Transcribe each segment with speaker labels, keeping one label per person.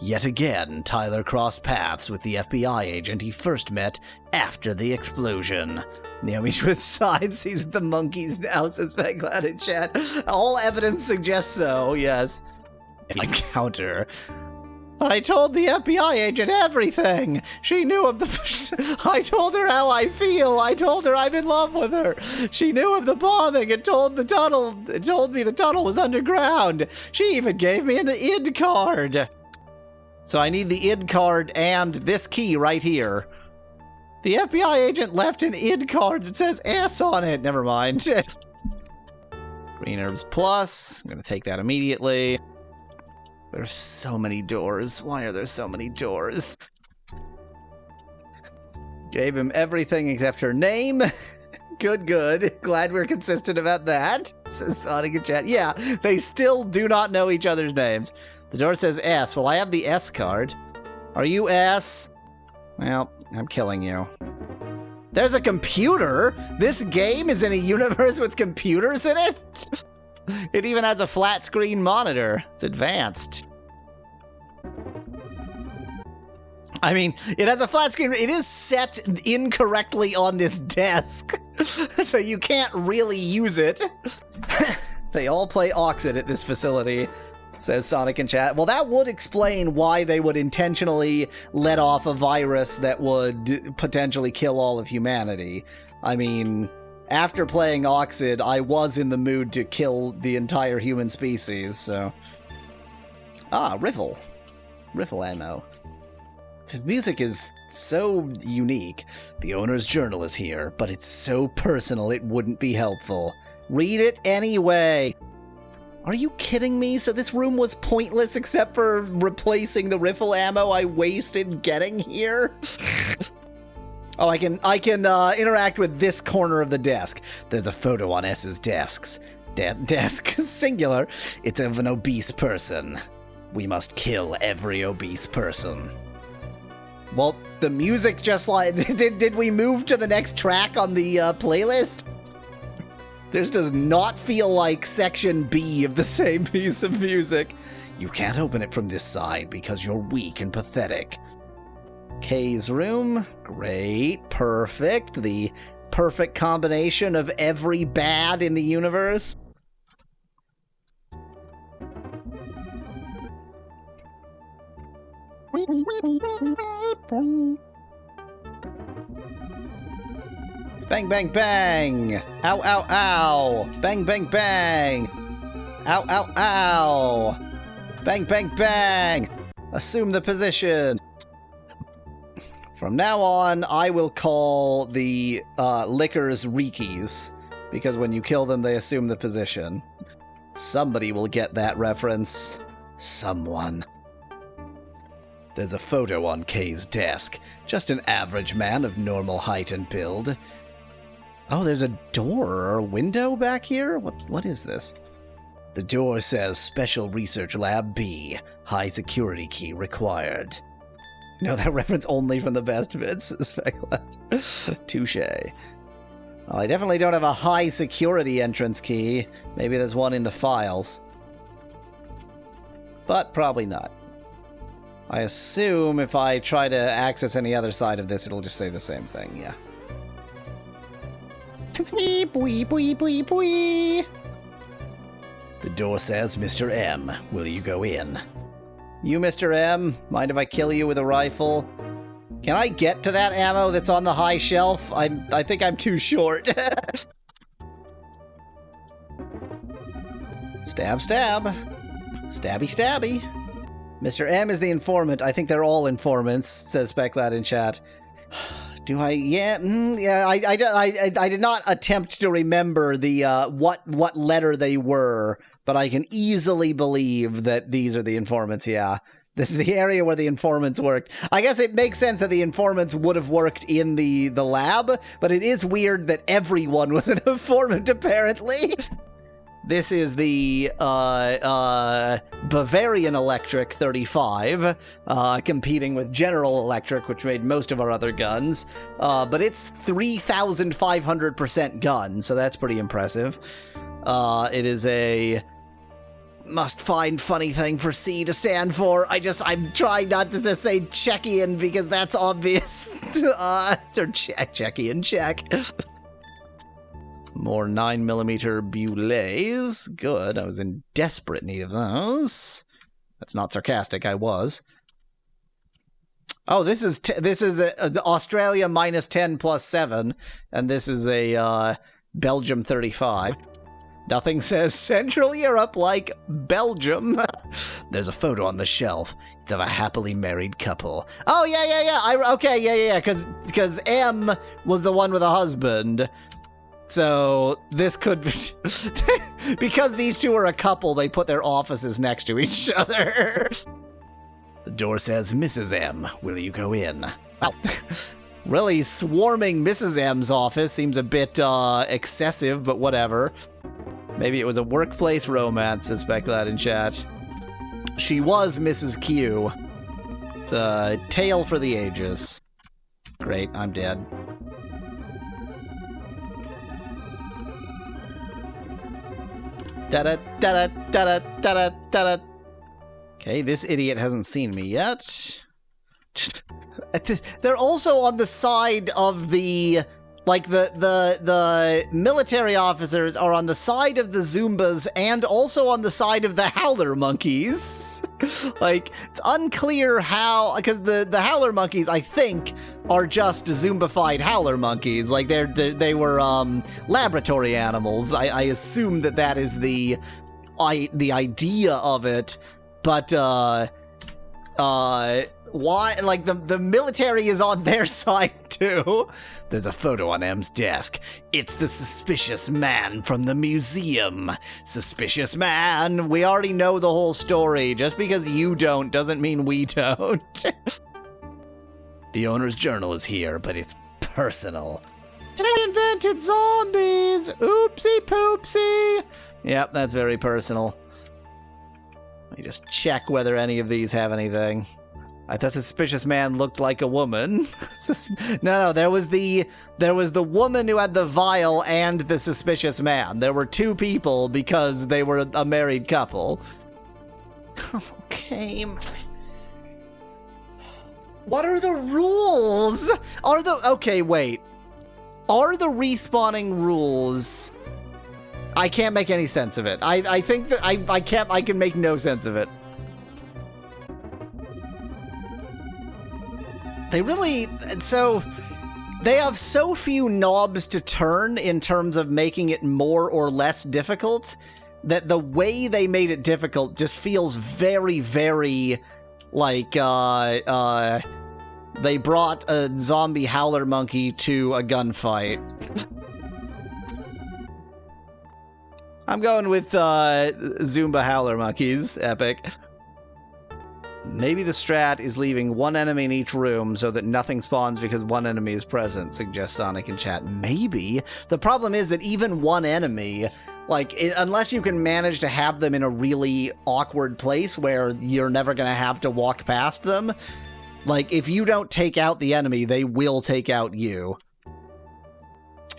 Speaker 1: Yet again, Tyler crossed paths with the FBI agent he first met after the explosion. Naomi Schmidt sides. He's at the monkeys now, says Glad in chat. All evidence suggests so, yes. Encounter. I told the FBI agent everything. She knew of the... I told her how I feel. I told her I'm in love with her. She knew of the bombing and told me the tunnel was underground. She even gave me an ID card. So I need the ID card and this key right here. The FBI agent left an ID card that says S on it. Never mind. Green Herbs Plus. I'm going to take that immediately. There's so many doors. Why are there so many doors? Gave him everything except her name. Good. Glad we're consistent about that, says Sonic in chat. Yeah, they still do not know each other's names. The door says S. Well, I have the S card. Are you S? Well, I'm killing you. There's a computer? This game is in a universe with computers in it? It even has a flat screen monitor. It's advanced. I mean, it has a flat screen. It is set incorrectly on this desk, so you can't really use it. They all play Oxid at this facility, says Sonic in chat. Well, that would explain why they would intentionally let off a virus that would potentially kill all of humanity. I mean... After playing Oxid, I was in the mood to kill the entire human species, so... Ah, Riffle. Riffle ammo. The music is so unique. The owner's journal is here, but it's so personal it wouldn't be helpful. Read it anyway! Are you kidding me? So this room was pointless except for replacing the Riffle ammo I wasted getting here? Oh, I can interact with this corner of the desk. There's a photo on S's desks. Desk, singular. It's of an obese person. We must kill every obese person. Well, the music just like... Did we move to the next track on the playlist? This does not feel like section B of the same piece of music. You can't open it from this side because you're weak and pathetic. Kay's room. Great. Perfect. The perfect combination of every bad in the universe. Bang, bang, bang. Ow, ow, ow. Bang, bang, bang. Ow, ow, ow. Bang, bang, bang. Assume the position. From now on, I will call the lickers Rikis, because when you kill them, they assume the position. Somebody will get that reference. Someone. There's a photo on Kay's desk. Just an average man of normal height and build. Oh, there's a door or a window back here? What is this? The door says Special Research Lab B. High security key required. No, that reference only from the best bits. Touche. Well, I definitely don't have a high security entrance key. Maybe there's one in the files. But probably not. I assume if I try to access any other side of this, it'll just say the same thing, yeah. Beep, wee, wee, wee, wee. The door says, Mr. M, will you go in? You, Mr. M, mind if I kill you with a rifle? Can I get to that ammo that's on the high shelf? I think I'm too short. Stab, stab. Stabby, stabby. Mr. M is the informant. I think they're all informants, says Specklad in chat. Do I? Yeah, yeah. I did not attempt to remember the what letter they were, but I can easily believe that these are the informants. Yeah, this is the area where the informants worked. I guess it makes sense that the informants would have worked in the lab, but it is weird that everyone was an informant apparently. This is the Bavarian Electric 35, competing with General Electric, which made most of our other guns. But it's 3,500% gun, so that's pretty impressive. It is a must find funny thing for C to stand for. I'm trying not to just say Czechian because that's obvious. Or Czechian, check. More 9mm Boulets. Good, I was in desperate need of those. That's not sarcastic, I was. Oh, this is Australia -10 plus 7, and this is a Belgium 35. Nothing says Central Europe like Belgium. There's a photo on the shelf. It's of a happily married couple. Oh, yeah. Okay, because M was the one with a husband. So this could be... because these two are a couple, they put their offices next to each other. The door says, Mrs. M, will you go in? Oh, really swarming Mrs. M's office seems a bit excessive, but whatever. Maybe it was a workplace romance, suspect that in chat. She was Mrs. Q. It's a tale for the ages. Great, I'm dead. Da-da-da-da-da-da-da-da-da. Okay, this idiot hasn't seen me yet. They're also on the side of the... Like, the military officers are on the side of the Zumbas and also on the side of the howler monkeys. Like, it's unclear how... Because the howler monkeys, I think, are just Zumbified howler monkeys. Like, they were laboratory animals. I assume that is the idea of it. But, why? Like, the military is on their side, too. There's a photo on M's desk. It's the suspicious man from the museum. Suspicious man. We already know the whole story. Just because you don't doesn't mean we don't. The owner's journal is here, but it's personal. They invented zombies. Oopsie poopsie. Yep, that's very personal. Let me just check whether any of these have anything. I thought the suspicious man looked like a woman. No, there was the woman who had the vial and the suspicious man. There were two people because they were a married couple. Okay. What are the rules? Okay, wait. Are the respawning rules... I can't make any sense of it. I think that I can make no sense of it. They really, so they have so few knobs to turn in terms of making it more or less difficult that the way they made it difficult just feels very, very like, they brought a zombie howler monkey to a gunfight. I'm going with, Zumba howler monkeys. Epic. Maybe the strat is leaving one enemy in each room so that nothing spawns because one enemy is present, suggests Sonic in chat. Maybe. The problem is that even one enemy, like, unless you can manage to have them in a really awkward place where you're never going to have to walk past them, like, if you don't take out the enemy, they will take out you.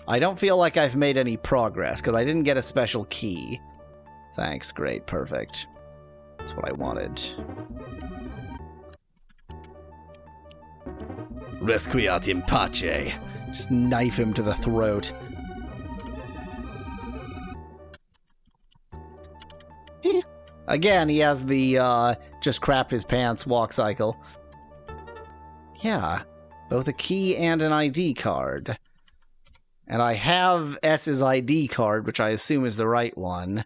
Speaker 1: I don't feel like I've made any progress because I didn't get a special key. Thanks, great, perfect. That's what I wanted. Resquiat in pace. Just knife him to the throat. Again, he has the, just crap his pants walk cycle. Yeah, both a key and an ID card. And I have S's ID card, which I assume is the right one.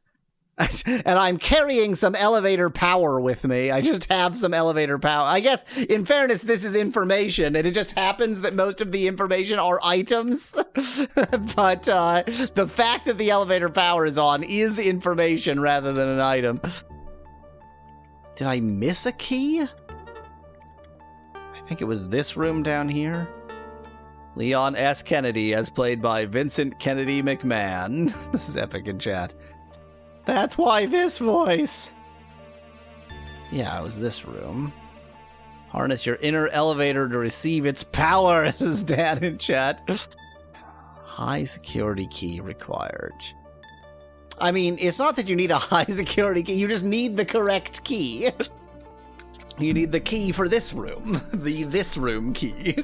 Speaker 1: And I'm carrying some elevator power with me. I just have some elevator power. I guess, in fairness, this is information, and it just happens that most of the information are items. But the fact that the elevator power is on is information rather than an item. Did I miss a key? I think it was this room down here. Leon S. Kennedy, as played by Vincent Kennedy McMahon. This is epic in chat. That's why this voice. Yeah, it was this room. Harness your inner elevator to receive its power, says Dad in chat. High security key required. I mean, it's not that you need a high security key, you just need the correct key. You need the key for this room. The this room key.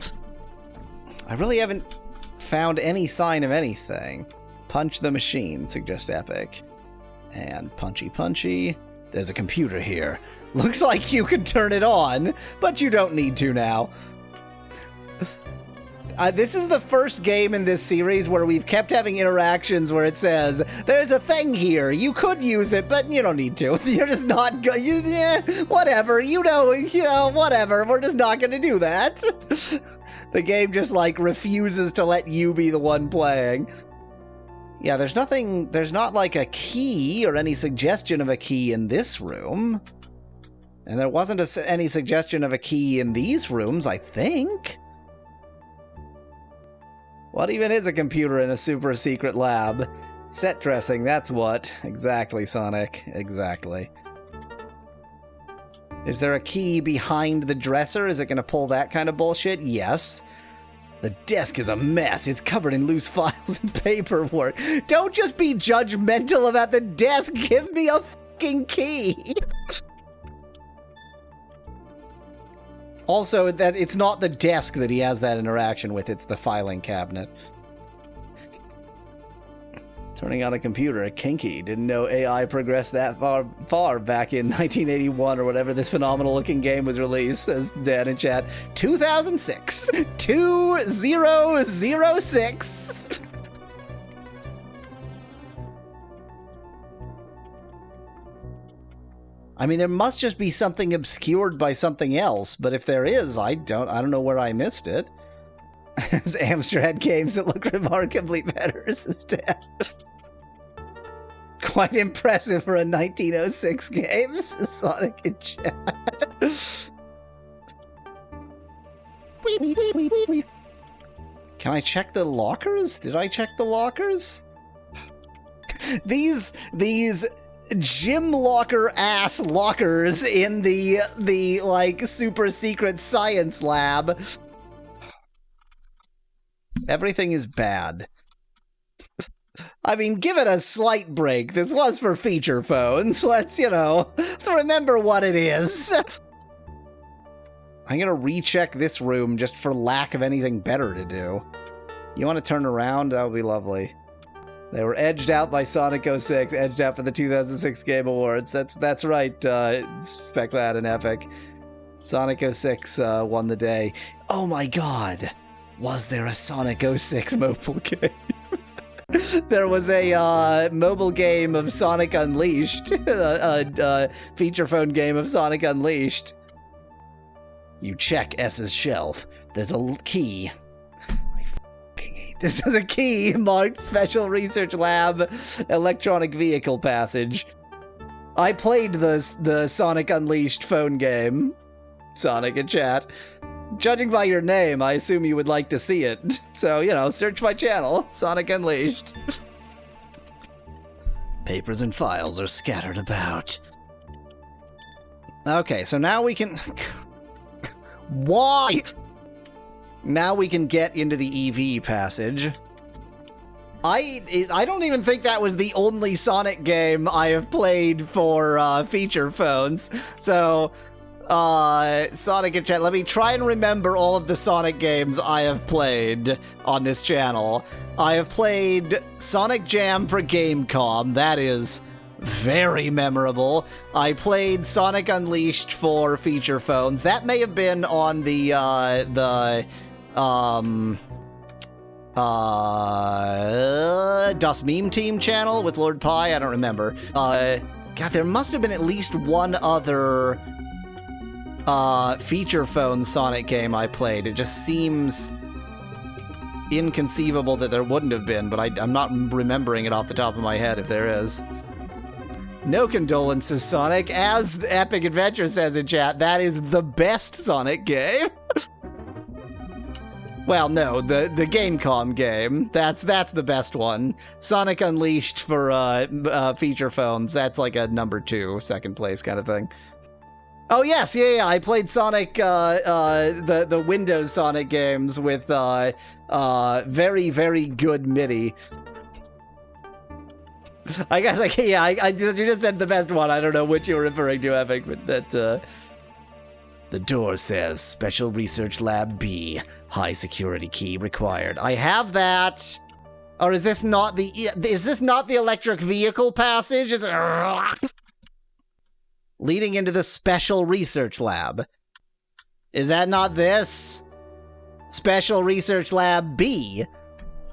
Speaker 1: I really haven't found any sign of anything. Punch the machine, suggests Epic. And punchy. There's a computer here. Looks like you can turn it on, but you don't need to now. This is the first game in this series where we've kept having interactions where it says, there's a thing here, you could use it, but you don't need to. You're just not whatever, whatever, we're just not gonna do that. The game just, like, refuses to let you be the one playing. Yeah, there's not, like, a key or any suggestion of a key in this room. And there wasn't any suggestion of a key in these rooms, I think. What even is a computer in a super secret lab? Set dressing, that's what. Exactly, Sonic. Exactly. Is there a key behind the dresser? Is it going to pull that kind of bullshit? Yes. The desk is a mess. It's covered in loose files and paperwork. Don't just be judgmental about the desk. Give me a fucking key. Also, that it's not the desk that he has that interaction with, it's the filing cabinet. Turning on a computer, kinky. Didn't know AI progressed that far back in 1981 or whatever this phenomenal-looking game was released, says Dan in chat. 2006. 2006. I mean, there must just be something obscured by something else, but if there is, I don't know where I missed it. There's Amstrad games that look remarkably better, says Dan. Quite impressive for a 1906 game, says Sonic in chat. Can I check the lockers? Did I check the lockers? These gym locker ass lockers in the like super secret science lab. Everything is bad. I mean, give it a slight break. This was for feature phones. Let's remember what it is. I'm gonna recheck this room just for lack of anything better to do. You want to turn around? That would be lovely. They were edged out by Sonic 06, edged out for the 2006 Game Awards. That's right, Speclad and Epic. Sonic 06 won the day. Oh my god! Was there a Sonic 06 mobile game? There was a mobile game of Sonic Unleashed. A feature phone game of Sonic Unleashed. You check S's shelf. There's a key. This is a key marked Special Research Lab Electronic Vehicle Passage. I played the Sonic Unleashed phone game. Sonic in chat. Judging by your name, I assume you would like to see it. So, search my channel, Sonic Unleashed. Papers and files are scattered about. Okay, so now we can... Why? Now we can get into the EV passage. I don't even think that was the only Sonic game I have played for feature phones. So, Sonic in chat, let me try and remember all of the Sonic games I have played on this channel. I have played Sonic Jam for Gamecom. That is very memorable. I played Sonic Unleashed for feature phones. That may have been on the Dust Meme Team channel with Lord Pi. I don't remember. God, there must have been at least one other feature phone Sonic game I played. It just seems inconceivable that there wouldn't have been, but I'm not remembering it off the top of my head if there is. No condolences, Sonic. As Epic Adventure says in chat, that is the best Sonic game. Well, no, the Gamecom game. That's the best one. Sonic Unleashed for feature phones. That's like a number 2, second place kind of thing. Oh yes, yeah. I played Sonic, the Windows Sonic games with very, very good MIDI. I guess you just said the best one. I don't know which you're referring to, Epic, but that, The door says Special Research Lab B. High security key required. I have that. Or is this not the electric vehicle passage? Is it leading into the Special Research Lab? Is that not this? Special Research Lab B?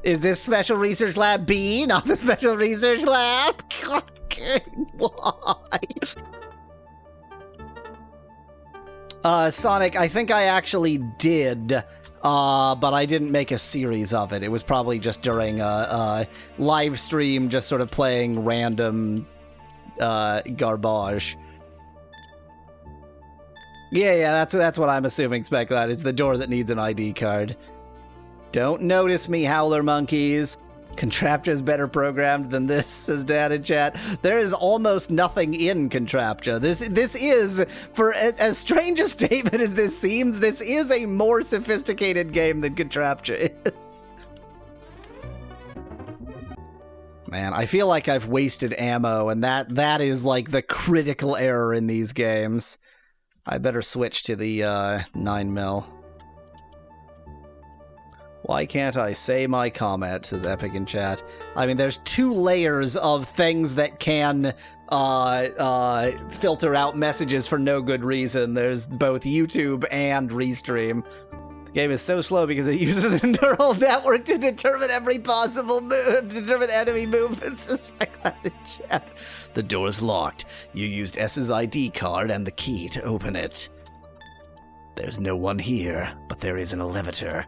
Speaker 1: Is this Special Research Lab B, not the Special Research Lab? Okay, why? Sonic, I think I actually did, but I didn't make a series of it. It was probably just during a live stream, just sort of playing random garbage. Yeah, that's what I'm assuming, Speculad. It's the door that needs an ID card. Don't notice me, howler monkeys. Contrapta's better programmed than this, says Dad in chat. There is almost nothing in Contrapta. This is, for as strange a statement as this seems, this is a more sophisticated game than Contrapta is. Man, I feel like I've wasted ammo, and that is like the critical error in these games. I better switch to the 9mm. Why can't I say my comment, says Epic in chat. I mean, there's 2 layers of things that can filter out messages for no good reason. There's both YouTube and Restream. The game is so slow because it uses a neural network to determine every possible move, determine enemy movements, says Speculad in chat. The door's locked. You used S's ID card and the key to open it. There's no one here, but there is an elevator.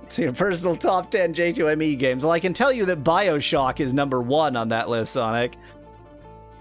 Speaker 1: So your personal top 10 J2ME games. Well, I can tell you that BioShock is number 1 on that list, Sonic.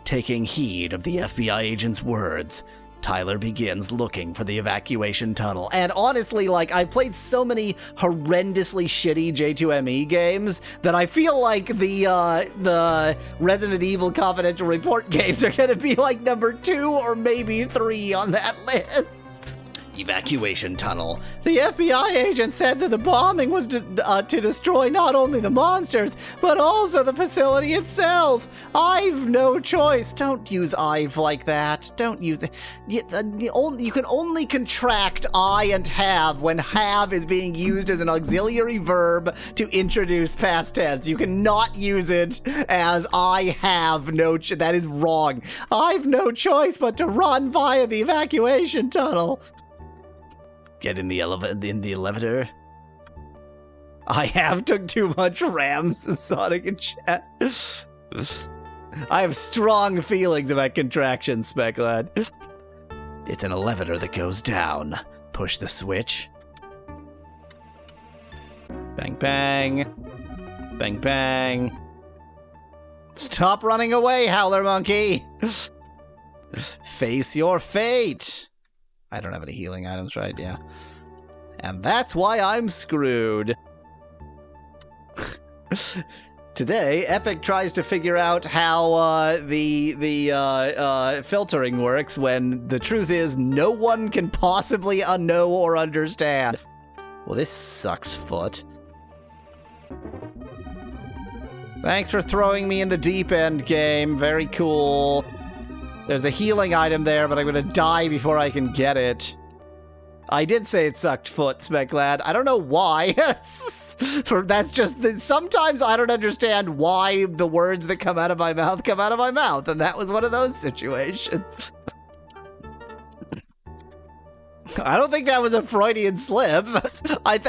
Speaker 1: Taking heed of the FBI agent's words, Tyler begins looking for the evacuation tunnel. And honestly, like, I've played so many horrendously shitty J2ME games that I feel like the Resident Evil Confidential Report games are gonna be like number 2 or maybe 3 on that list. Evacuation tunnel. The FBI agent said that the bombing was to destroy not only the monsters, but also the facility itself. I've no choice. Don't use I've like that. Don't use it. You can only contract I and have when have is being used as an auxiliary verb to introduce past tense. You cannot use it as I have no that is wrong. I've no choice but to run via the evacuation tunnel. Get in the elevator. I have took too much RAM, says Sonic in chat. I have strong feelings about contractions, Speculad. It's an elevator that goes down. Push the switch. Bang, bang. Bang, bang. Stop running away, howler monkey. Face your fate. I don't have any healing items, right? Yeah. And that's why I'm screwed. Today, Epic tries to figure out how the filtering works when the truth is no one can possibly know or understand. Well, this sucks, Foot. Thanks for throwing me in the deep end, game. Very cool. There's a healing item there, but I'm gonna die before I can get it. I did say it sucked, Foot, Speculad. I don't know why. That's just... Sometimes I don't understand why the words that come out of my mouth come out of my mouth, and that was one of those situations. I don't think that was a Freudian slip.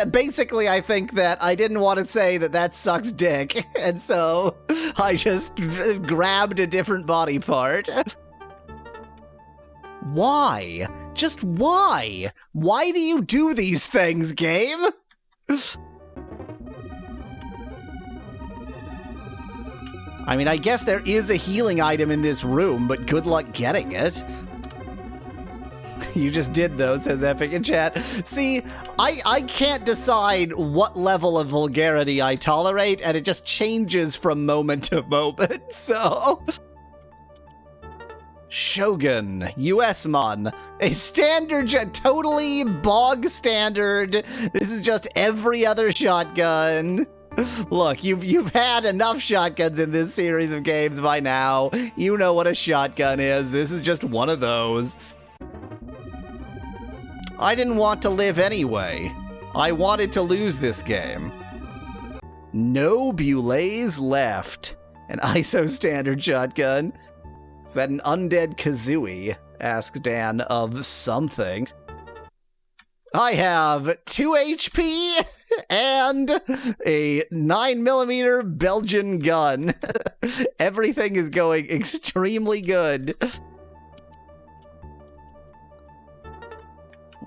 Speaker 1: Basically, I think that I didn't want to say that sucks dick, and so I just grabbed a different body part. Why? Just why? Why do you do these things, game? I mean, I guess there is a healing item in this room, but good luck getting it. You just did though, says Epic in chat. See, I can't decide what level of vulgarity I tolerate, and it just changes from moment to moment, so... Shogun, US Mon, a standard, totally bog standard. This is just every other shotgun. Look, you've had enough shotguns in this series of games by now. You know what a shotgun is. This is just one of those. I didn't want to live anyway. I wanted to lose this game. No Bulays left. An ISO standard shotgun. Is that an undead kazooie? Asks Dan of something. I have 2 HP and a 9mm Belgian gun. Everything is going extremely good.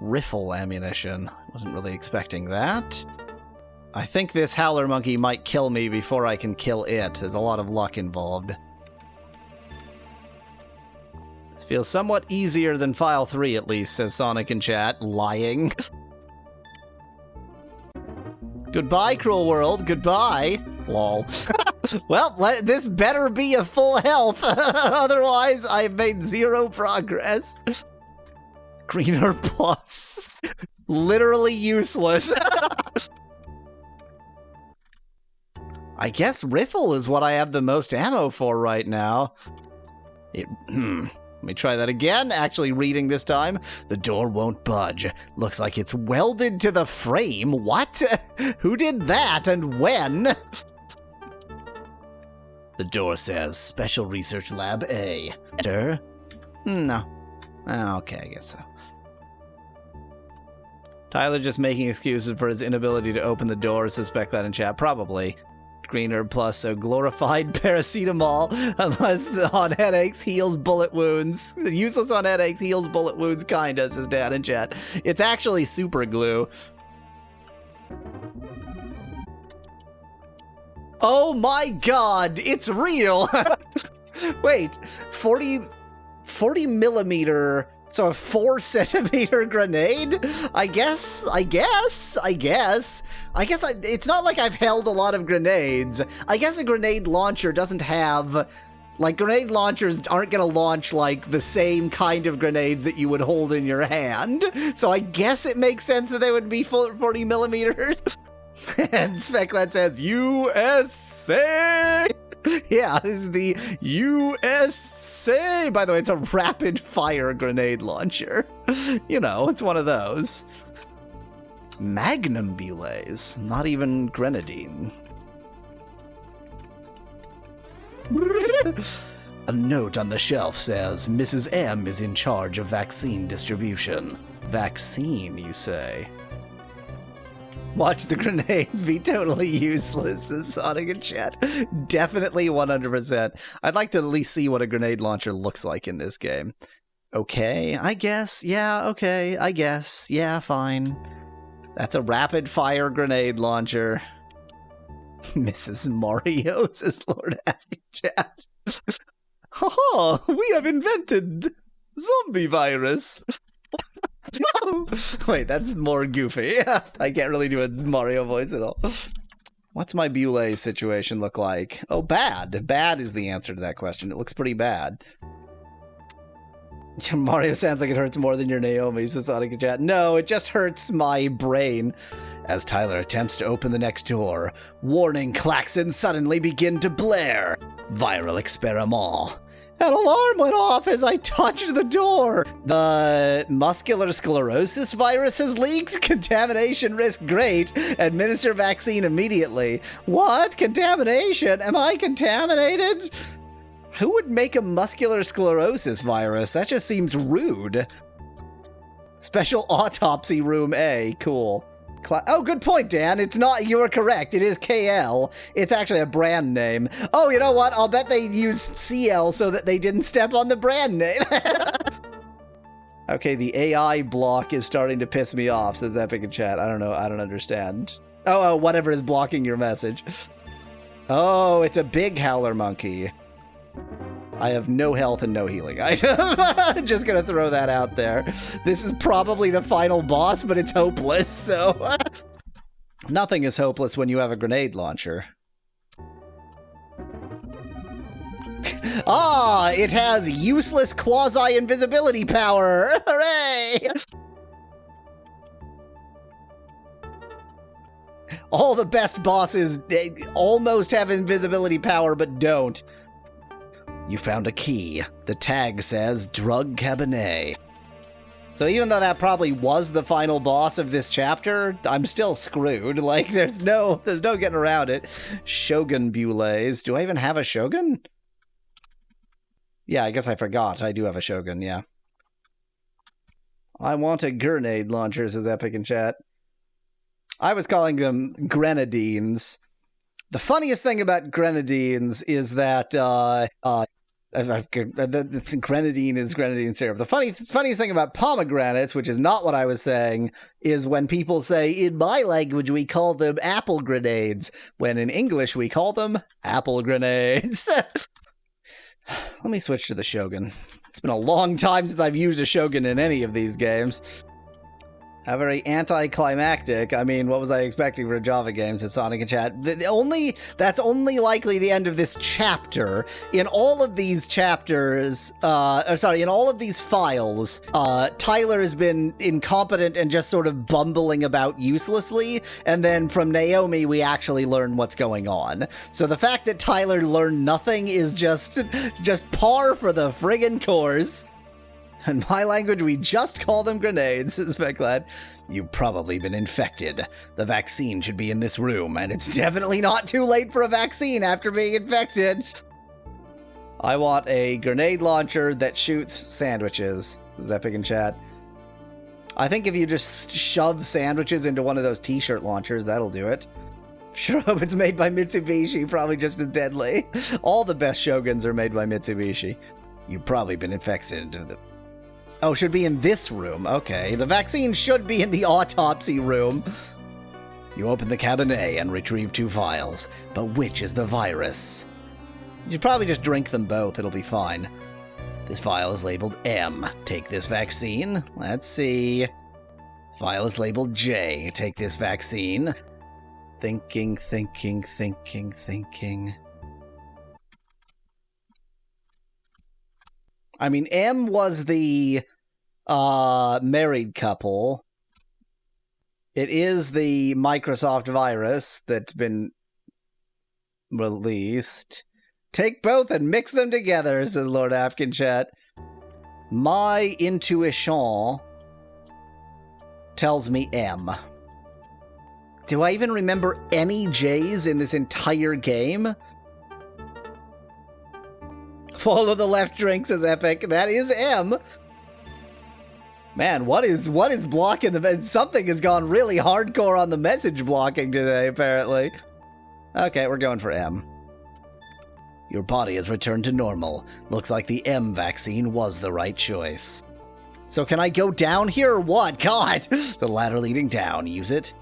Speaker 1: Riffle ammunition. Wasn't really expecting that. I think this howler monkey might kill me before I can kill it. There's a lot of luck involved. This feels somewhat easier than File 3, at least, says Sonic in chat. Lying. Goodbye, cruel world. Goodbye. Lol. Well, this better be a full health. Otherwise, I've made 0 progress. Greener plus. Literally useless. I guess Riffle is what I have the most ammo for right now. Let me try that again, actually reading this time. The door won't budge. Looks like it's welded to the frame. What? Who did that and when? The door says Special Research Lab A. Enter. No. Okay, I guess so. Tyler just making excuses for his inability to open the door. Suspect that in chat. Probably. Greener plus, so glorified paracetamol, unless on headaches, heals bullet wounds. Useless on headaches, heals bullet wounds, kinda, says Dad in chat. It's actually super glue. Oh my god, it's real! Wait, 40 millimeter... So a 4-centimeter grenade? I guess it's not like I've held a lot of grenades. I guess a grenade launcher doesn't have, like, grenade launchers aren't gonna launch, like, the same kind of grenades that you would hold in your hand. So I guess it makes sense that they would be 40 millimeters. And Speclat says, USA! Yeah, this is the USA. By the way, it's a rapid-fire grenade launcher. You know, it's one of those. Magnum Bulays, not even grenadine. A note on the shelf says, Mrs. M is in charge of vaccine distribution. Vaccine, you say? Watch the grenades be totally useless, says Sonic in chat. Definitely 100%. I'd like to at least see what a grenade launcher looks like in this game. Okay, I guess. Yeah, okay, I guess. Yeah, fine. That's a rapid-fire grenade launcher. Mrs. Mario, says Lord Hack in chat. Oh, we have invented zombie virus. Wait, that's more goofy. I can't really do a Mario voice at all. What's my Bule situation look like? Oh, bad. Bad is the answer to that question. It looks pretty bad. Mario sounds like it hurts more than your Naomi, says Sonic in chat. No, it just hurts my brain. As Tyler attempts to open the next door, warning klaxons suddenly begin to blare. Viral experiment. An alarm went off as I touched the door. The muscular sclerosis virus has leaked. Contamination risk great. Administer vaccine immediately. What? Contamination? Am I contaminated? Who would make a muscular sclerosis virus? That just seems rude. Special autopsy room A. Cool. Oh, good point, Dan. It's not, you were correct. It is KL. It's actually a brand name. Oh, you know what? I'll bet they used CL so that they didn't step on the brand name. Okay, the AI block is starting to piss me off, says Epic in chat. I don't know. I don't understand. Oh, whatever is blocking your message. Oh, it's a big howler monkey. I have no health and no healing item. Just gonna throw that out there. This is probably the final boss, but it's hopeless, so... Nothing is hopeless when you have a grenade launcher. Ah, it has useless quasi-invisibility power! Hooray! All the best bosses almost have invisibility power, but don't. You found a key. The tag says Drug Cabernet. So even though that probably was the final boss of this chapter, I'm still screwed. Like, there's no getting around it. Shogun Bules. Do I even have a Shogun? Yeah, I guess I forgot. I do have a Shogun, yeah. I want a grenade launcher, says Epic in chat. I was calling them grenadines. The funniest thing about grenadines is that grenadine is grenadine syrup. The funniest thing about pomegranates, which is not what I was saying, is when people say, in my language we call them apple grenades, when in English we call them apple grenades. Let me switch to the Shogun. It's been a long time since I've used a Shogun in any of these games. How very anticlimactic. I mean, what was I expecting for a Java game, said Sonic in chat. That's only likely the end of this chapter. In all of these chapters, in all of these files, Tyler has been incompetent and just sort of bumbling about uselessly, and then from Naomi we actually learn what's going on. So the fact that Tyler learned nothing is just par for the friggin' course. In my language, we just call them grenades, says Becklad. You've probably been infected. The vaccine should be in this room, and it's definitely not too late for a vaccine after being infected. I want a grenade launcher that shoots sandwiches, says Epic in chat. I think if you just shove sandwiches into one of those t-shirt launchers, that'll do it. Sure hope it's made by Mitsubishi, probably just as deadly. All the best Shoguns are made by Mitsubishi. You've probably been infected. Oh, should be in this room. Okay, the vaccine should be in the autopsy room. You open the cabinet and retrieve 2 vials, but which is the virus? You'd probably just drink them both, it'll be fine. This vial is labeled M. Take this vaccine. Let's see. Vial is labeled J. Take this vaccine. Thinking. I mean, M was the married couple. It is the Microsoft virus that's been released. Take both and mix them together, says Lord Afkin chat. My intuition tells me M. Do I even remember any J's in this entire game? Follow the left drink, says Epic. That is M. Man, what is blocking the... Something has gone really hardcore on the message blocking today, apparently. Okay, we're going for M. Your body has returned to normal. Looks like the M vaccine was the right choice. So can I go down here or what? God! The ladder leading down. Use it.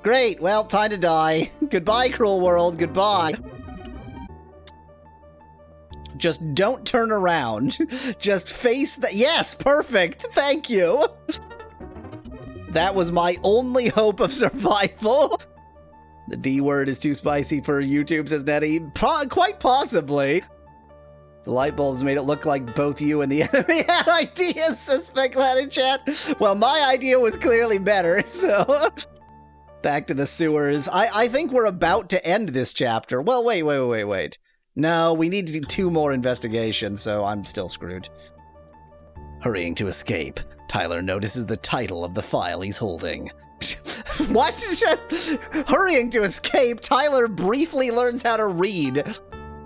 Speaker 1: Great, well, time to die. Goodbye, cruel world. Goodbye. Just don't turn around. Just face the... Yes, perfect. Thank you. That was my only hope of survival. The D word is too spicy for YouTube, says Nettie. Quite possibly. The light bulbs made it look like both you and the enemy had ideas, says Specklad in chat. Well, my idea was clearly better, so... Back to the sewers. I think we're about to end this chapter. Well, wait. No, we need to do 2 more investigations, so I'm still screwed. Hurrying to escape. Tyler notices the title of the file he's holding. What? Hurrying to escape, Tyler briefly learns how to read.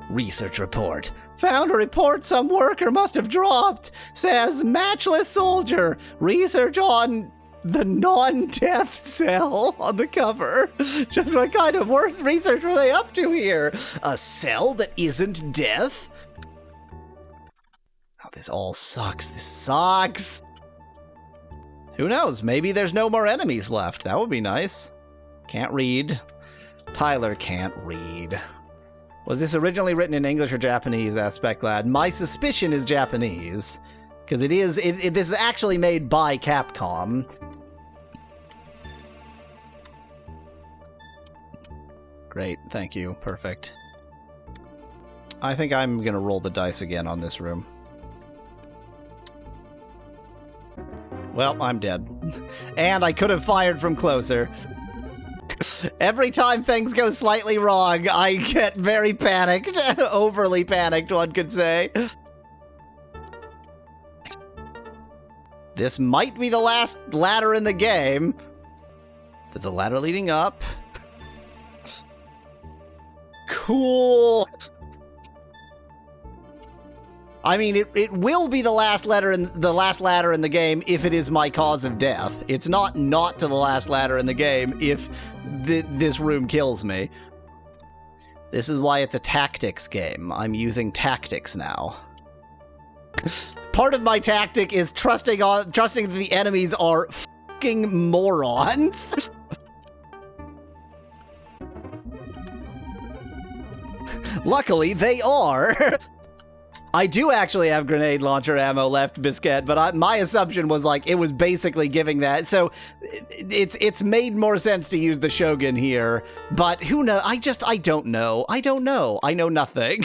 Speaker 1: Research report. Found a report some worker must have dropped. Says, matchless soldier. Research on... the non-death cell on the cover. Just what kind of worse research were they up to here? A cell that isn't death? Oh, this all sucks. This sucks. Who knows? Maybe there's no more enemies left. That would be nice. Can't read. Tyler can't read. Was this originally written in English or Japanese, asked Lad? My suspicion is Japanese. Because this is actually made by Capcom. Great, thank you. Perfect. I think I'm going to roll the dice again on this room. Well, I'm dead. And I could have fired from closer. Every time things go slightly wrong, I get very panicked. Overly panicked, one could say. This might be the last ladder in the game. There's a ladder leading up. Cool. I mean, it will be the last ladder in the game if it is my cause of death. It's not to the last ladder in the game if this room kills me. This is why it's a tactics game. I'm using tactics now. Part of my tactic is trusting that the enemies are fucking morons. Luckily, they are. I do actually have grenade launcher ammo left, Biscuit, but my assumption was like it was basically giving that. So it's made more sense to use the Shogun here, but who knows? I don't know. I know nothing.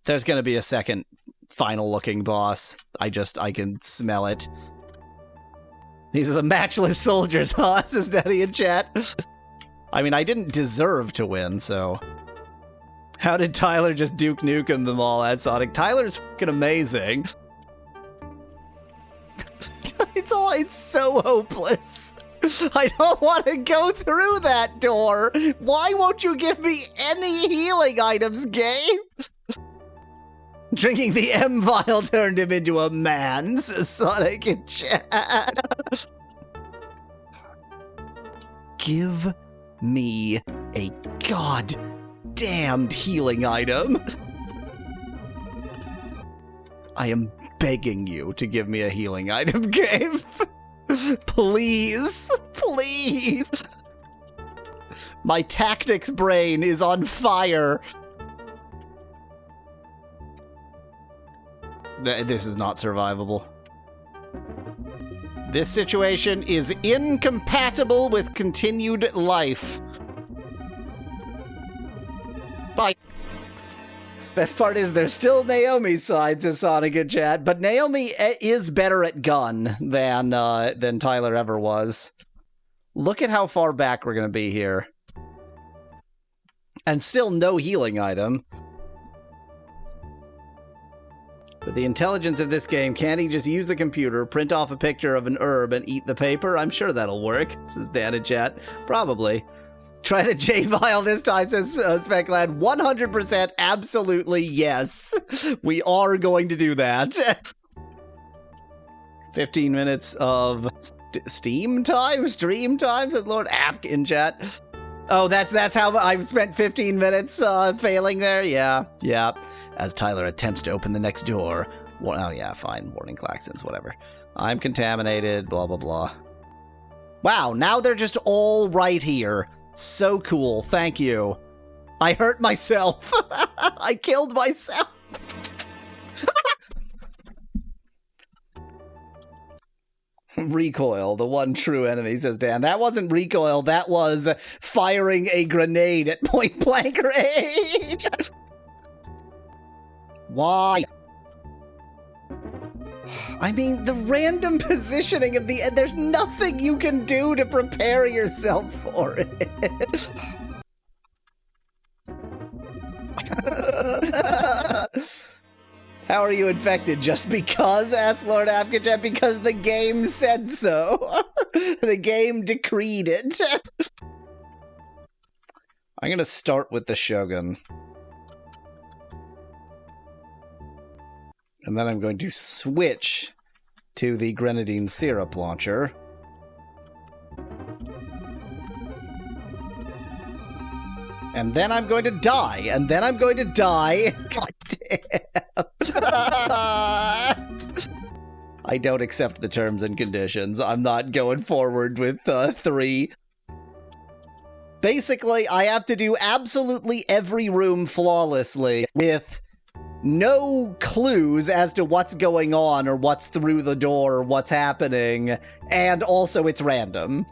Speaker 1: There's gonna be a second final looking boss. I can smell it. These are the matchless soldiers, huh? Says Daddy in chat. I mean, I didn't deserve to win, so. How did Tyler just Duke Nukem them all at Sonic? Tyler's fucking amazing. It's so hopeless. I don't want to go through that door. Why won't you give me any healing items, game? Drinking the M vial turned him into a man, says Sonic in chat. Give me a goddamned healing item. I am begging you to give me a healing item, game. Please. Please. My tactics brain is on fire. This is not survivable. This situation is incompatible with continued life. Bye. Best part is there's still Naomi's side, says Sonic in chat, but Naomi is better at gun than Tyler ever was. Look at how far back we're gonna be here. And still no healing item. With the intelligence of this game, can't he just use the computer, print off a picture of an herb, and eat the paper? I'm sure that'll work, says Dan in chat. Probably. Try the J-Vial this time, says Speclad. 100% absolutely yes. We are going to do that. 15 minutes of stream time, says Lord Apk in chat. Oh, that's how I've spent 15 minutes failing there? Yeah. As Tyler attempts to open the next door. Oh, yeah, fine. Warning klaxons, whatever. I'm contaminated, blah, blah, blah. Wow, now they're just all right here. So cool, thank you. I hurt myself. I killed myself. Recoil, the one true enemy, says Dan. That wasn't recoil, that was firing a grenade at point blank range. Why? I mean, the random positioning of there's nothing you can do to prepare yourself for it. How are you infected? Just because? Asked Lord Afghajet. Because the game said so. The game decreed it. I'm gonna start with the Shogun. And then I'm going to switch to the grenadine syrup launcher. And then I'm going to die. And then I'm going to die. God damn. I don't accept the terms and conditions. I'm not going forward with 3. Basically, I have to do absolutely every room flawlessly with no clues as to what's going on or what's through the door or what's happening, and also it's random.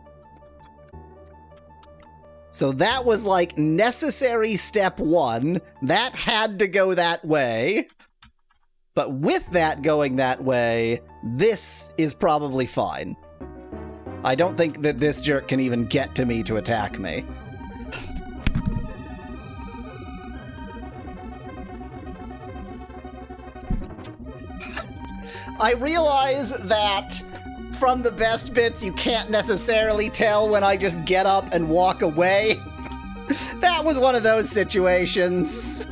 Speaker 1: So that was like necessary step 1. That had to go that way. But with that going that way, this is probably fine. I don't think that this jerk can even get to me to attack me. I realize that from the best bits, you can't necessarily tell when I just get up and walk away. That was one of those situations.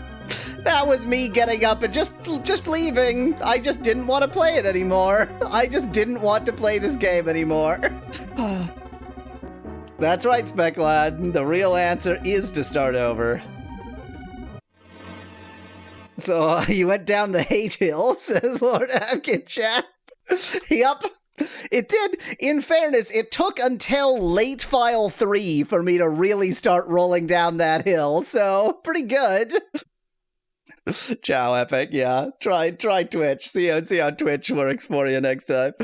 Speaker 1: That was me getting up and just leaving. I just didn't want to play it anymore. I just didn't want to play this game anymore. That's right, Speclad. The real answer is to start over. So, you went down the hate hill, says Lord Abkin Chat. Yup. It did. In fairness, it took until late file 3 for me to really start rolling down that hill, so pretty good. Ciao, Epic. Yeah, try Twitch. See how Twitch works for you next time.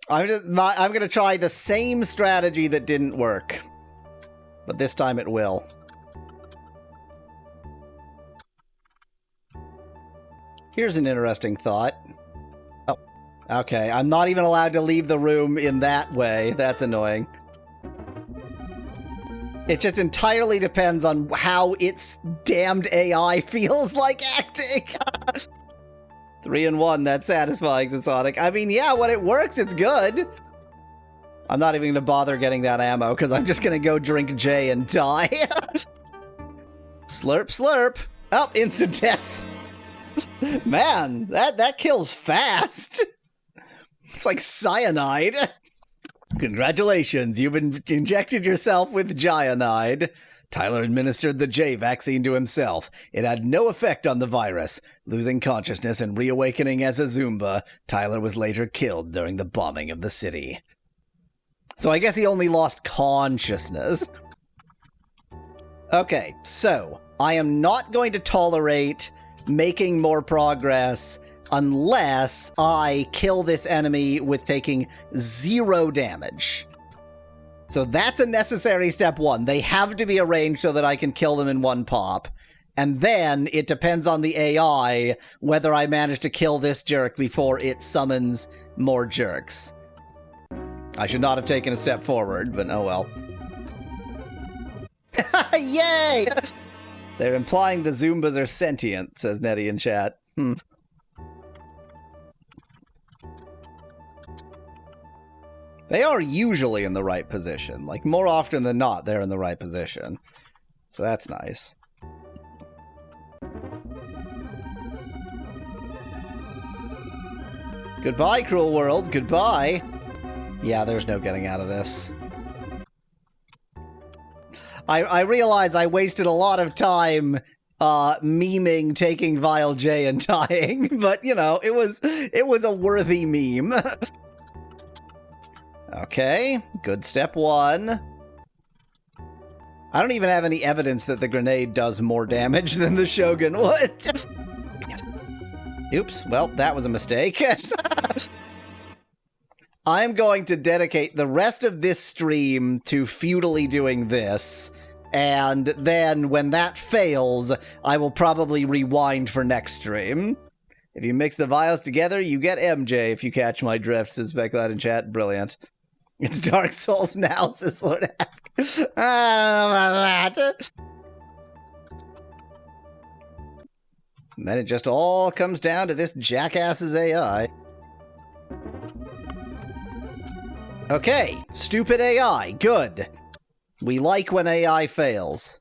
Speaker 1: I'm gonna try the same strategy that didn't work, but this time it will. Here's an interesting thought. Oh, okay. I'm not even allowed to leave the room in that way. That's annoying. It just entirely depends on how its damned AI feels like acting. 3 and 1, that's satisfying, Sonic. I mean, yeah, when it works, it's good. I'm not even gonna bother getting that ammo, because I'm just gonna go drink J and die. Slurp, slurp. Oh, instant death. Man, that kills fast. It's like cyanide. Congratulations, you've injected yourself with Gionide. Tyler administered the J vaccine to himself. It had no effect on the virus. Losing consciousness and reawakening as a Zumba, Tyler was later killed during the bombing of the city. So I guess he only lost consciousness. Okay, so I am not going to tolerate making more progress unless I kill this enemy with taking 0 damage. So that's a necessary step 1. They have to be arranged so that I can kill them in one pop. And then it depends on the AI whether I manage to kill this jerk before it summons more jerks. I should not have taken a step forward, but oh well. Yay! They're implying the Zumbas are sentient, says Nettie in chat. They are usually in the right position. Like, more often than not, they're in the right position. So that's nice. Goodbye, cruel world. Goodbye. Yeah, there's no getting out of this. I realize I wasted a lot of time memeing taking Vile J and dying, but, you know, it was a worthy meme. Okay, good step 1. I don't even have any evidence that the grenade does more damage than the Shogun would. Oops, well, that was a mistake. I'm going to dedicate the rest of this stream to futilely doing this, and then when that fails, I will probably rewind for next stream. If you mix the vials together, you get MJ, if you catch my drift, says Becklad in chat. Brilliant. It's Dark Souls now, says Lord Hack. I don't know about that. And then it just all comes down to this jackass's AI. Okay, stupid AI, good. We like when AI fails.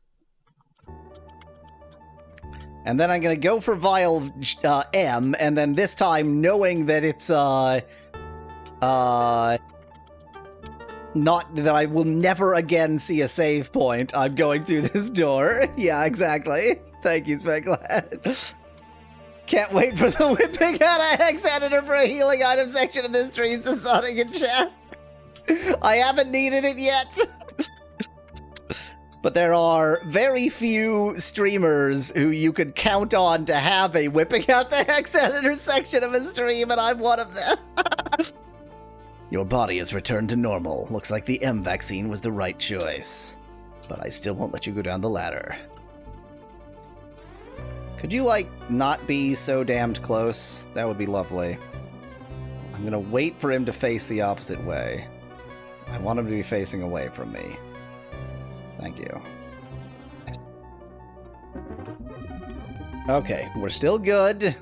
Speaker 1: And then I'm gonna go for Vile M, and then this time, knowing that it's, not that I will never again see a save point, I'm going through this door. Yeah, exactly. Thank you, Speclad. Can't wait for the whipping out of Hex Editor for a healing item section of this stream, says Sonic in chat. I haven't needed it yet. But there are very few streamers who you could count on to have a whipping out the Hex Editor section of a stream, and I'm one of them. Your body has returned to normal. Looks like the M vaccine was the right choice. But I still won't let you go down the ladder. Could you, like, not be so damned close? That would be lovely. I'm gonna wait for him to face the opposite way. I want him to be facing away from me. Thank you. Okay, we're still good.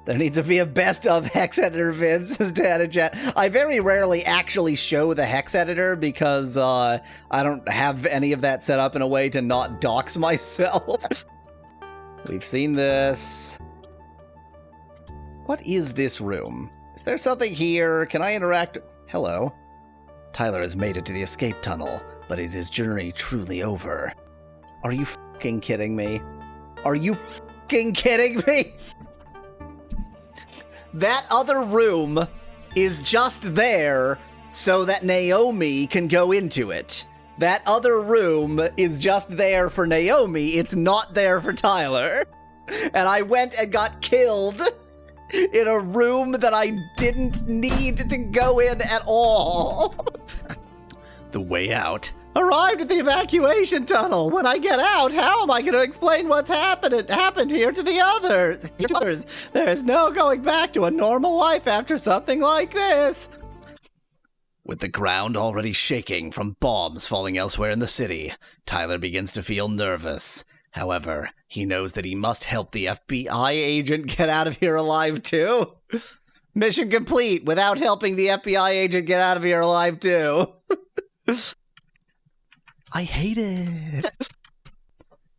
Speaker 1: There needs to be a best of hex editor vid, says Dan in chat. I very rarely actually show the hex editor because I don't have any of that set up in a way to not dox myself. We've seen this. What is this room? Is there something here? Can I interact? Hello. Tyler has made it to the escape tunnel, but is his journey truly over? Are you fucking kidding me? Are you fucking kidding me? That other room is just there so that Naomi can go into it. That other room is just there for Naomi. It's not there for Tyler. And I went and got killed in a room that I didn't need to go in at all. The way out. Arrived at the evacuation tunnel. When I get out, how am I going to explain what's happened here to the others? There's no going back to a normal life after something like this. With the ground already shaking from bombs falling elsewhere in the city, Tyler begins to feel nervous. However, he knows that he must help the FBI agent get out of here alive too. Mission complete without helping the FBI agent get out of here alive too. I hate it.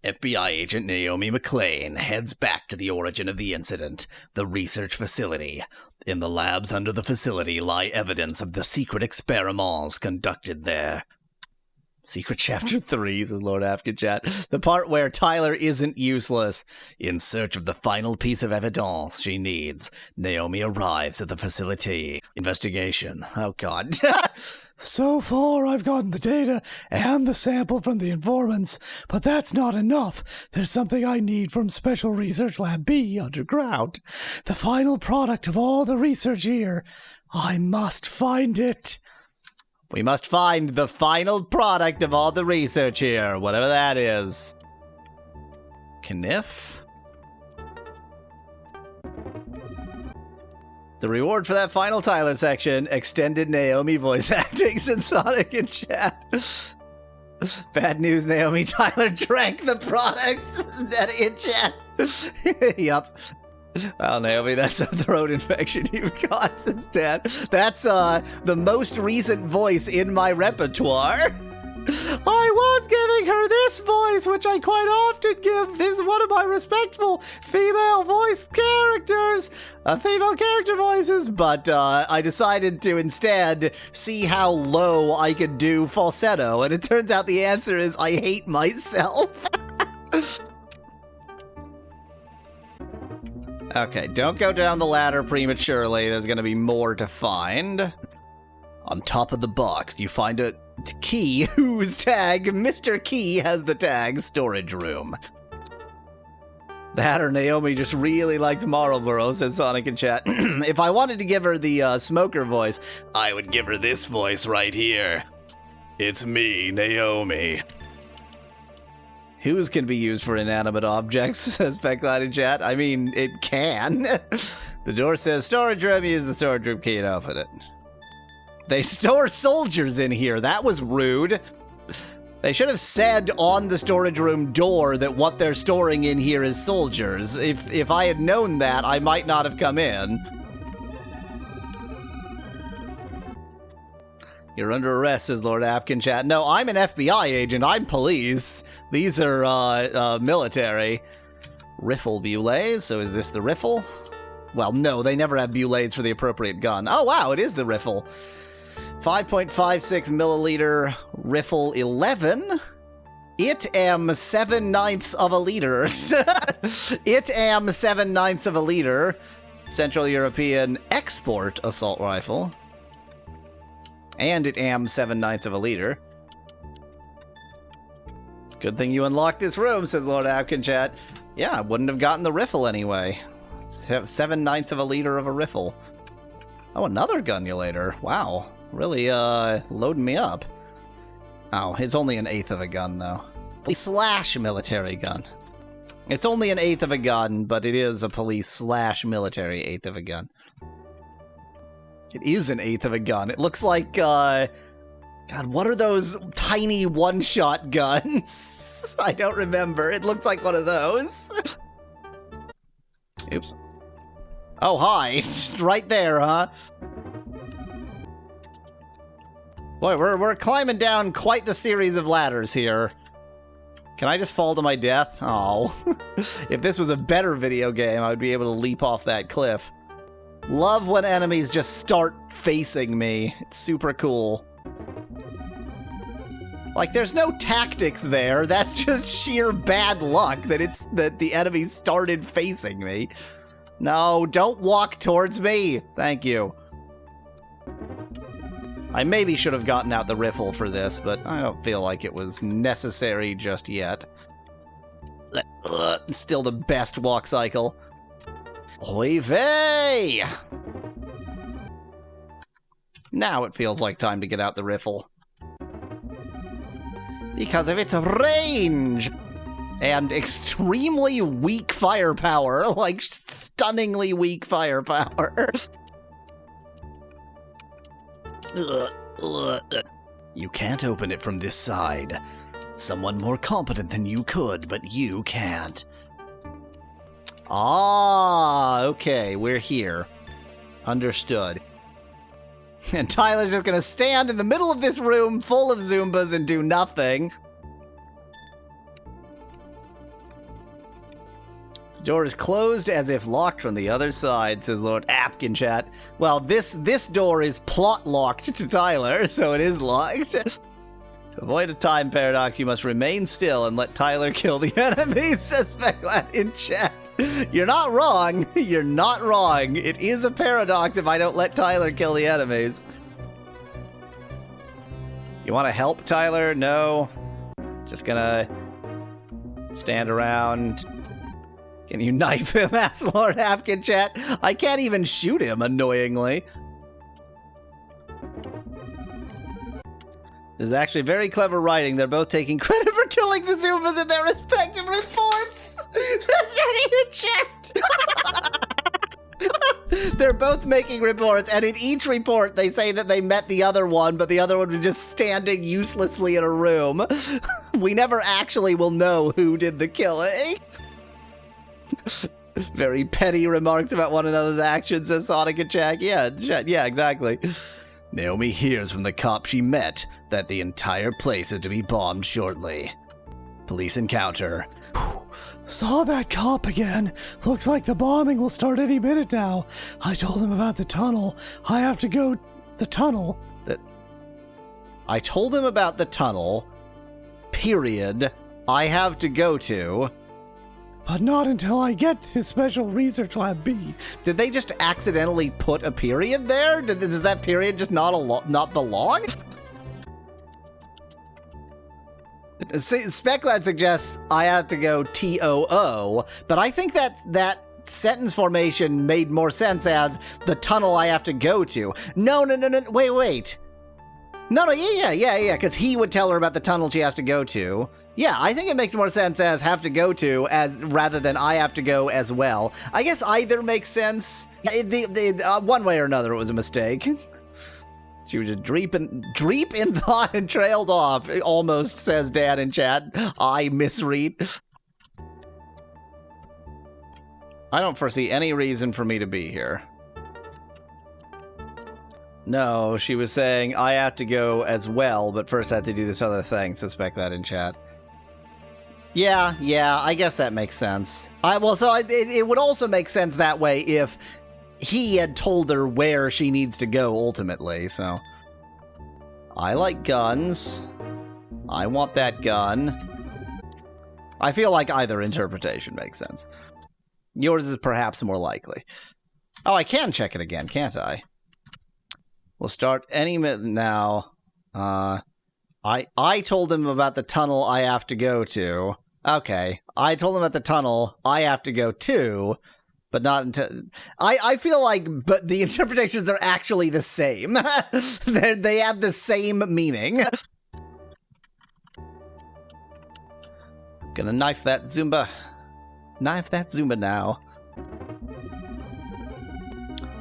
Speaker 1: FBI agent Naomi McClain heads back to the origin of the incident, the research facility. In the labs under the facility lie evidence of the secret experiments conducted there. Secret Chapter 3, says Lord Afghanchat. The part where Tyler isn't useless. In search of the final piece of evidence she needs, Naomi arrives at the facility. Investigation. Oh, God. So far, I've gotten the data and the sample from the informants, but that's not enough. There's something I need from Special Research Lab B underground. The final product of all the research here. I must find it. We must find the final product of all the research here, whatever that is. Kniff? The reward for that final Tyler section, extended Naomi voice acting, since Sonic in chat. Bad news, Naomi. Tyler drank the product. That in chat. Yup. Well, Naomi, that's a throat infection you've got, says Dad. That's the most recent voice in my repertoire. I was giving her this voice, which I quite often give. This is one of my respectful female voice characters, female character voices, but I decided to instead see how low I could do falsetto, and it turns out the answer is I hate myself. Okay, don't go down the ladder prematurely. There's going to be more to find. On top of the box, you find a key whose tag, Mr. Key has the tag, storage room. That or Naomi just really likes Marlboro, says Sonic in chat. If I wanted to give her the smoker voice, I would give her this voice right here. It's me, Naomi. Whose can be used for inanimate objects, says Specklight in chat. I mean, it can. The door says storage room, use the storage room key and open it. They store soldiers in here. That was rude. They should have said on the storage room door that what they're storing in here is soldiers. If I had known that, I might not have come in. You're under arrest, says Lord Apkinchat. No, I'm an FBI agent. I'm police. These are military. Riffle Bullets. So is this the riffle? Well, no, they never have bullets for the appropriate gun. Oh, wow, it is the riffle. 5.56 milliliter riffle 11. It am 7/9 of a liter. It am 7/9 of a liter. Central European export assault rifle. And it am 7/9 of a liter. Good thing you unlocked this room, says Lord Apkinchat. Yeah, I wouldn't have gotten the riffle anyway. 7/9 of a liter of a riffle. Oh, another gunulator. Wow. Really, loading me up. Oh, it's only an eighth of a gun, though. Slash military gun. It's only an eighth of a gun, but it is a police slash military eighth of a gun. It is an eighth of a gun. It looks like, God, what are those tiny one-shot guns? I don't remember. It looks like one of those. Oops. Oh, hi. Just right there, huh? Boy, we're climbing down quite the series of ladders here. Can I just fall to my death? Oh. If this was a better video game, I would be able to leap off that cliff. Love when enemies just start facing me. It's super cool. Like, there's no tactics there. That's just sheer bad luck that the enemies started facing me. No, don't walk towards me. Thank you. I maybe should have gotten out the riffle for this, but I don't feel like it was necessary just yet. Still the best walk cycle. Oy vey! Now it feels like time to get out the riffle. Because of its range! And extremely weak firepower. Like, stunningly weak firepower. You can't open it from this side. Someone more competent than you could, but you can't. Ah, okay, we're here. Understood. And Tyler's just gonna stand in the middle of this room full of Zoombas and do nothing. The door is closed as if locked from the other side, says Lord Apkin chat. Well, this door is plot locked to Tyler, so it is locked. To avoid a time paradox, you must remain still and let Tyler kill the enemies, says Speclat in chat. You're not wrong. You're not wrong. It is a paradox if I don't let Tyler kill the enemies. You want to help Tyler? No. Just gonna stand around. Can you knife him? Asked Lord Hafkin chat. I can't even shoot him, annoyingly. This is actually very clever writing. They're both taking credit for killing the Zoombas in their respective reports. That's not even checked. They're both making reports, and in each report they say that they met the other one, but the other one was just standing uselessly in a room. We never actually will know who did the killing. Very petty remarks about one another's actions, says Sonic and Jack. Yeah, exactly. Naomi hears from the cop she met that the entire place is to be bombed shortly. Police encounter. Saw that cop again. Looks like the bombing will start any minute now. I told him about the tunnel. I have to go... The tunnel? I told him about the tunnel. Period. I have to go to... But not until I get his special research lab B. Did they just accidentally put a period there? Does that period just not belong? Speclad suggests I have to go TOO, but I think that sentence formation made more sense as the tunnel I have to go to. No, wait. No, yeah, because he would tell her about the tunnel she has to go to. Yeah, I think it makes more sense as have to go to as rather than I have to go as well. I guess either makes sense. One way or another, it was a mistake. She was just dreep in thought and trailed off, almost, says Dad in chat. I misread. I don't foresee any reason for me to be here. No, she was saying I have to go as well, but first I have to do this other thing. Suspect that in chat. Yeah, I guess that makes sense. It would also make sense that way if he had told her where she needs to go ultimately, so. I like guns. I want that gun. I feel like either interpretation makes sense. Yours is perhaps more likely. Oh, I can check it again, can't I? We'll start any minute now. I told him about the tunnel I have to go to. Okay. I told him about the tunnel I have to go to, but not until... I feel like but the interpretations are actually the same. They have the same meaning. Gonna knife that Zumba. Knife that Zumba now.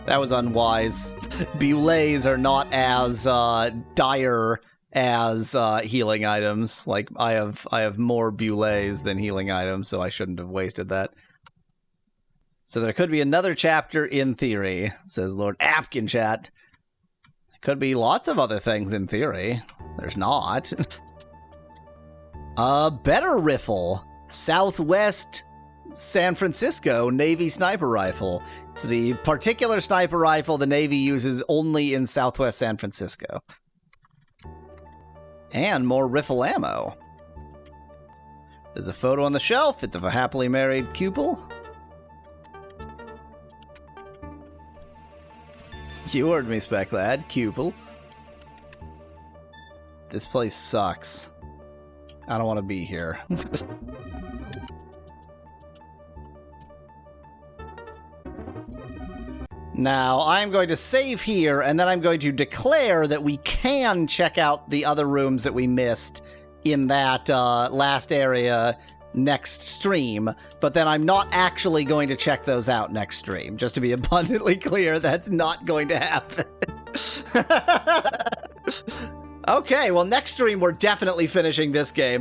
Speaker 1: That was unwise. Bulays are not as dire as healing items. Like, I have more bullets than healing items, so I shouldn't have wasted that. So there could be another chapter in theory, says Lord Apkin chat. Could be lots of other things in theory. There's not. A better riffle. Southwest San Francisco Navy sniper rifle. It's the particular sniper rifle the Navy uses only in Southwest San Francisco. And more riffle ammo. There's a photo on the shelf. It's of a happily married couple. You heard me, Spec Lad. Couple. This place sucks. I don't want to be here. Now, I'm going to save here, and then I'm going to declare that we can check out the other rooms that we missed in that last area next stream, but then I'm not actually going to check those out next stream. Just to be abundantly clear, that's not going to happen. Okay, well, next stream we're definitely finishing this game.